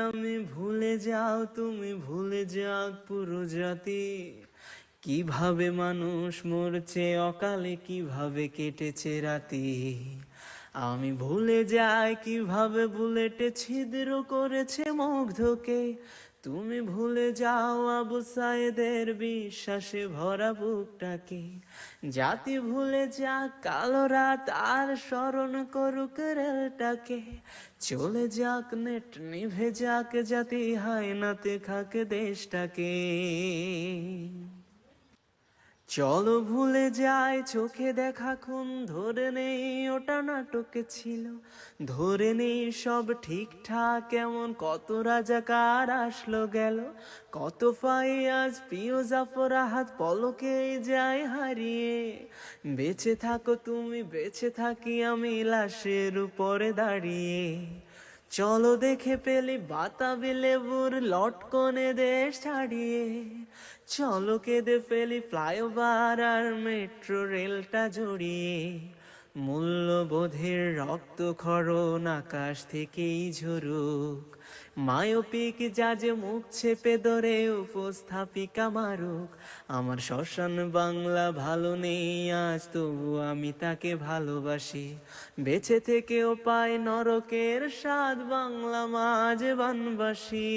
আমি ভুলে যাও তুমি ভুলে যাও পুরো জাতি, কিভাবে মানুষ মরছে অকালে, কিভাবে কেটেছে রাতি। আমি ভুলে যাই কিভাবে বুলেটে ছিদ্র করেছে মুগ্ধকে, তুমি ভুলে যাও আবু সায়েদের বিশ্বাসে ভরা বুকটাকে। জাতি ভুলে যাক কালো রাত আর স্মরণ করুক রেলটাকে, চলে যাক নেট নিভে যাক জাতি হায়নাতে খাক দেশটাকে। চলো ভুলে যাই চোখে দেখা খুন, ধরে নেই ওটা নাটক ছিল, ধরে নেই সব ঠিকঠাক এমন কত রাজাকার আসলো গেল, কত ফাইয়াজ প্রিয় জাফর আহাদ পলকেই যায় হারিয়ে। বেঁচে থাকো তুমি বেঁচে থাকি আমি লাশের উপরে দাঁড়িয়ে। চলো দেখে পেলি বাতাবি লেবুর লটকনে দেশ ছাড়িয়ে, চলো কেঁদে ফেলি ফ্লাইওভার আর মেট্রো রেলটা জড়িয়ে। মূল্যবোধের রক্তক্ষরণ আকাশ থেকেই ঝরুক, মায়োপিক জাজে মুখ চেপে ধরে উপস্থাপিকা মারুক। আমার শ্মশান বাংলা ভালো নেই আজ, তবু আমি তাকে ভালোবাসি, বেঁচে থেকেও পাই নরকের স্বাদ বাংলা মাঝ বানবাসী।